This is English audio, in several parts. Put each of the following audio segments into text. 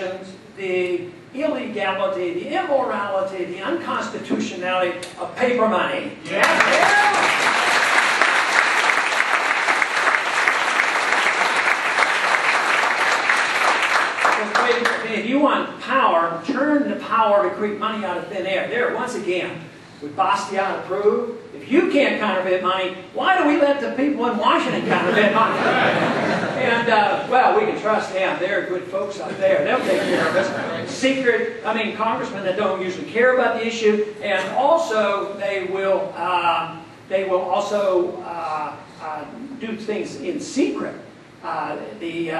transgressions, the illegality, the immorality, the unconstitutionality of paper money. If you want power, turn the power to create money out of thin air. There, once again, would Bastiat approve? If you can't counterfeit money, why do we let the people in Washington counterfeit money? And, well, we can trust them. They're good folks up there. They'll take care of us. Secret, congressmen that don't usually care about the issue. And also, they will also do things in secret. The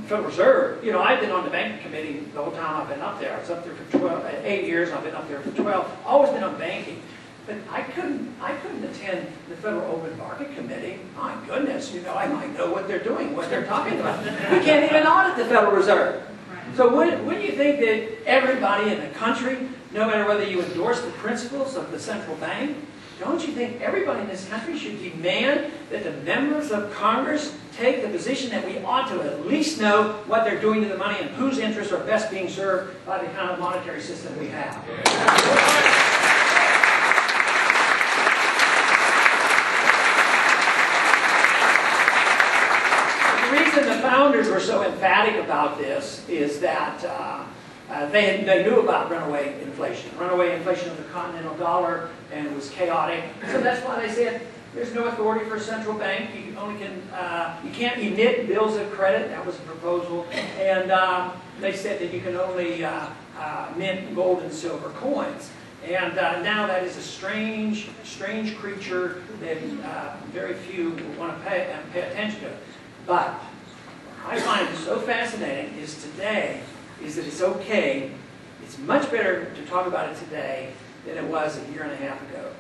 Federal Reserve, I've been on the banking committee the whole time I've been up there. I was up there for 8 years, and I've been up there for 12. Always been on banking. But I couldn't attend the Federal Open Market Committee. My goodness, I might know what they're doing, what they're talking about. We can't even audit the Federal Reserve. So wouldn't you think that everybody in the country, no matter whether you endorse the principles of the central bank, don't you think everybody in this country should demand that the members of Congress take the position that we ought to at least know what they're doing to the money and whose interests are best being served by the kind of monetary system we have? The reason the founders were so emphatic about this is that they knew about runaway inflation of the continental dollar, and it was chaotic. So that's why they said there's no authority for a central bank. You can't emit bills of credit. That was a proposal, and they said that you can only mint gold and silver coins. And now that is a strange creature that very few want to pay attention to. But what I find so fascinating is that it's okay. It's much better to talk about it today than it was a year and a half ago.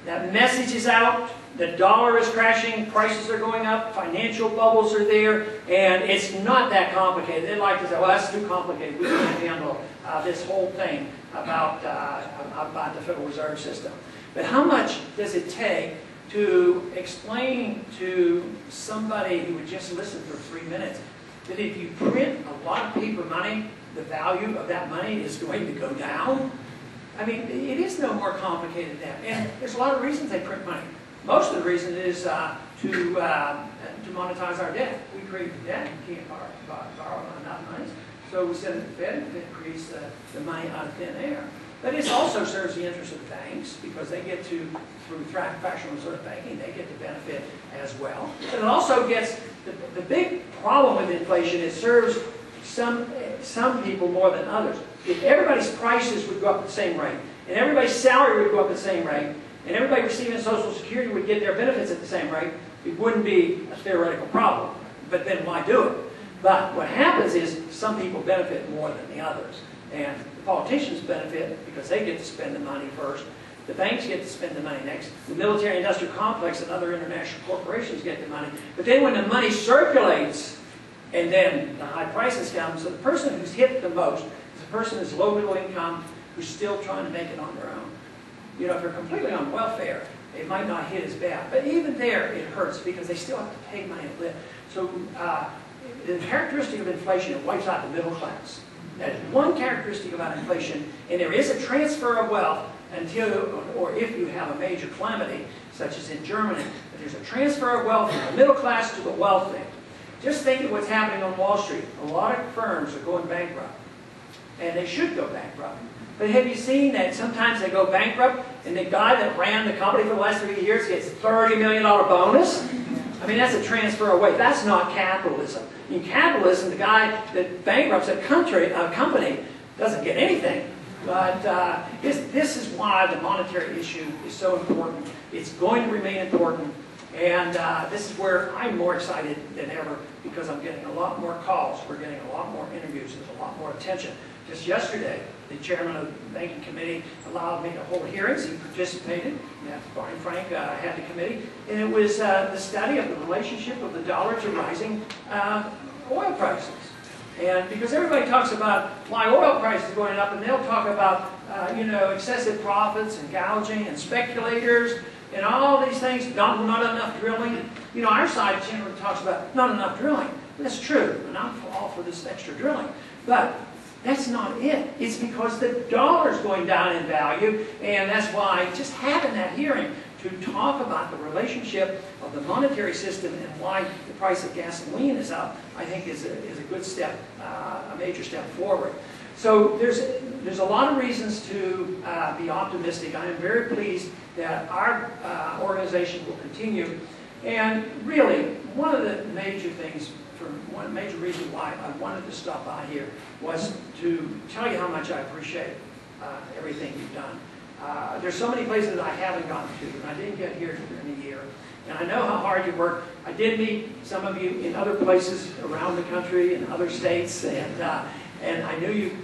That message is out. The dollar is crashing. Prices are going up. Financial bubbles are there. And it's not that complicated. They like to say, well, that's too complicated. We can't handle this whole thing about the Federal Reserve System. But how much does it take to explain to somebody who would just listen for 3 minutes that if you print a lot of paper money, the value of that money is going to go down? It is no more complicated than that. And there's a lot of reasons they print money. Most of the reason is to monetize our debt. We create debt, we can't borrow enough money. So we send it to the Fed, and the Fed creates the money out of thin air. But it also serves the interest of the banks, because they get to, through fractional reserve banking, they get to benefit as well. And it also gets, the big problem with inflation, it serves some people more than others. If everybody's prices would go up at the same rate, and everybody's salary would go up at the same rate, and everybody receiving Social Security would get their benefits at the same rate, it wouldn't be a theoretical problem. But then why do it? But what happens is some people benefit more than the others. And the politicians benefit because they get to spend the money first. The banks get to spend the money next. The military-industrial complex and other international corporations get the money. But then when the money circulates, and then the high prices come, so the person who's hit the most is the person who's low middle income, who's still trying to make it on their own. If they're completely on welfare, it might not hit as bad. But even there, it hurts because they still have to pay money to live. So the characteristic of inflation, it wipes out the middle class. That is one characteristic about inflation, and there is a transfer of wealth until, or if you have a major calamity, such as in Germany, there's a transfer of wealth from the middle class to the wealthy. Just think of what's happening on Wall Street. A lot of firms are going bankrupt, and they should go bankrupt. But have you seen that sometimes they go bankrupt, and the guy that ran the company for the last 3 years gets a $30 million bonus? That's a transfer of wealth. That's not capitalism. In capitalism, the guy that bankrupts a company doesn't get anything. But this is why the monetary issue is so important. It's going to remain important. And this is where I'm more excited than ever, because I'm getting a lot more calls. We're getting a lot more interviews. There's a lot more attention. Just yesterday, the chairman of the banking committee allowed me to hold hearings. He participated. Barney Frank had the committee. And it was the study of the relationship of the dollar to rising oil prices. And because everybody talks about why oil prices are going up, and they'll talk about excessive profits and gouging and speculators and all these things, not enough drilling. Our side generally talks about not enough drilling. That's true, and I'm all for this extra drilling. But that's not it. It's because the dollar's going down in value, and that's why just having that hearing to talk about the relationship of the monetary system and why the price of gasoline is up, I think is a good step, a major step forward. So there's a lot of reasons to be optimistic. I am very pleased that our organization will continue. And really, one of the major things, one major reason why I wanted to stop by here was to tell you how much I appreciate everything you've done. There's so many places that I haven't gotten to, and I didn't get here in a year. And I know how hard you work. I did meet some of you in other places around the country, in other states, and I knew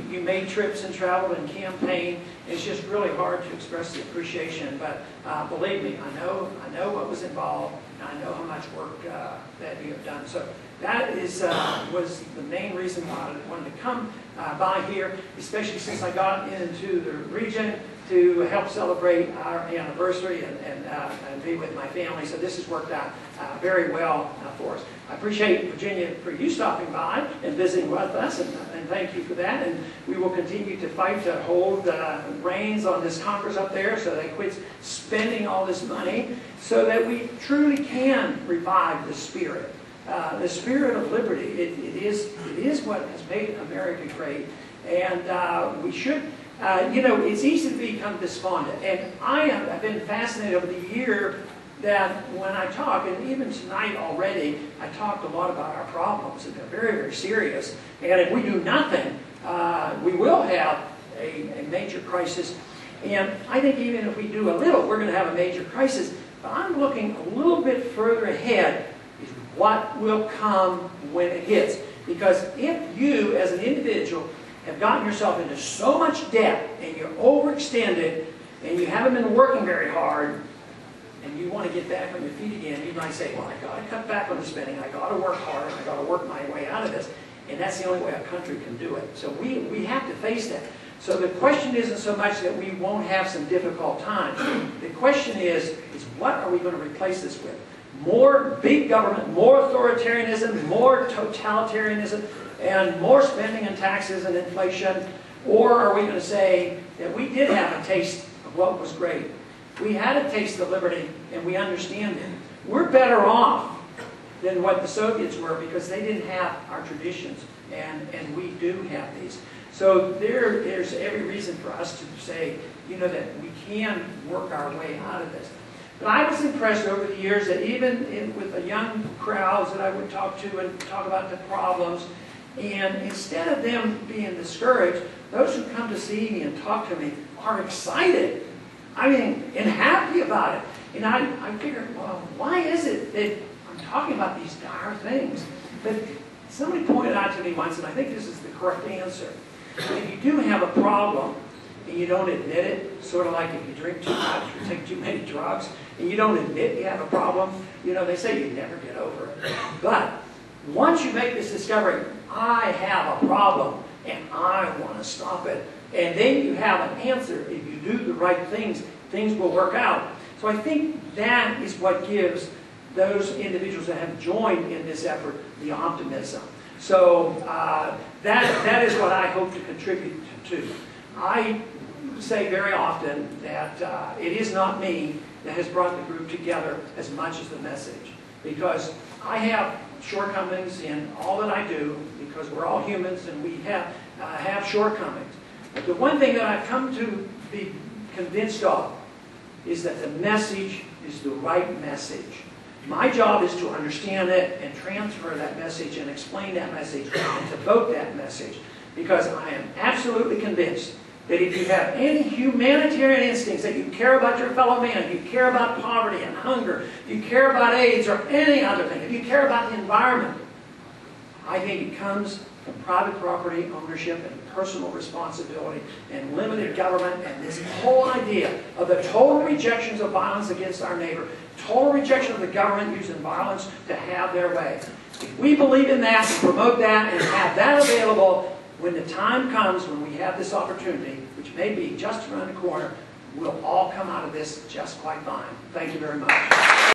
you made trips and traveled and campaigned. It's just really hard to express the appreciation, but believe me, I know what was involved, and I know how much work that you have done. So that was the main reason why I wanted to come by here, especially since I got into the region to help celebrate our anniversary and be with my family. So this has worked out very well for us. I appreciate, Virginia, for you stopping by and visiting with us, and thank you for that. And we will continue to fight to hold reins on this Congress up there so they quit spending all this money so that we truly can revive the spirit of liberty. It is what has made America great, and we should. It's easy to become despondent, and I've been fascinated over the year that when I talk, and even tonight already, I talked a lot about our problems, and they're very, very serious. And if we do nothing, we will have a major crisis. And I think even if we do a little, we're going to have a major crisis. But I'm looking a little bit further ahead is what will come when it hits. Because if you, as an individual, have gotten yourself into so much debt, and you're overextended, and you haven't been working very hard, and you want to get back on your feet again, you might say, well, I got to cut back on the spending, I got to work hard, I got to work my way out of this. And that's the only way a country can do it. So we have to face that. So the question isn't so much that we won't have some difficult times. The question is what are we going to replace this with? More big government, more authoritarianism, more totalitarianism, and more spending and taxes and inflation? Or are we going to say that we did have a taste of what was great? We had a taste of liberty, and we understand it. We're better off than what the Soviets were because they didn't have our traditions, and we do have these. So there's every reason for us to say, that we can work our way out of this. But I was impressed over the years that even with the young crowds that I would talk to and talk about the problems, and instead of them being discouraged, those who come to see me and talk to me are excited. And happy about it. And I figured, well, why is it that I'm talking about these dire things? But somebody pointed out to me once, and I think this is the correct answer. If you do have a problem, and you don't admit it, sort of like if you drink too much or take too many drugs, and you don't admit you have a problem, they say you never get over it. But once you make this discovery, I have a problem, and I want to stop it, and then you have an answer. If you do the right things, things will work out. So I think that is what gives those individuals that have joined in this effort the optimism. So that is what I hope to contribute to. I say very often that it is not me that has brought the group together as much as the message. Because I have shortcomings in all that I do, because we're all humans and we have shortcomings. But the one thing that I've come to be convinced of is that the message is the right message. My job is to understand it and transfer that message and explain that message and to vote that message. Because I am absolutely convinced that if you have any humanitarian instincts, that you care about your fellow man, if you care about poverty and hunger, if you care about AIDS or any other thing, if you care about the environment, I think it comes from private property ownership and personal responsibility and limited government and this whole idea of the total rejections of violence against our neighbor, total rejection of the government using violence to have their way. If we believe in that, promote that, and have that available, when the time comes when we have this opportunity, which may be just around the corner, we'll all come out of this just quite fine. Thank you very much.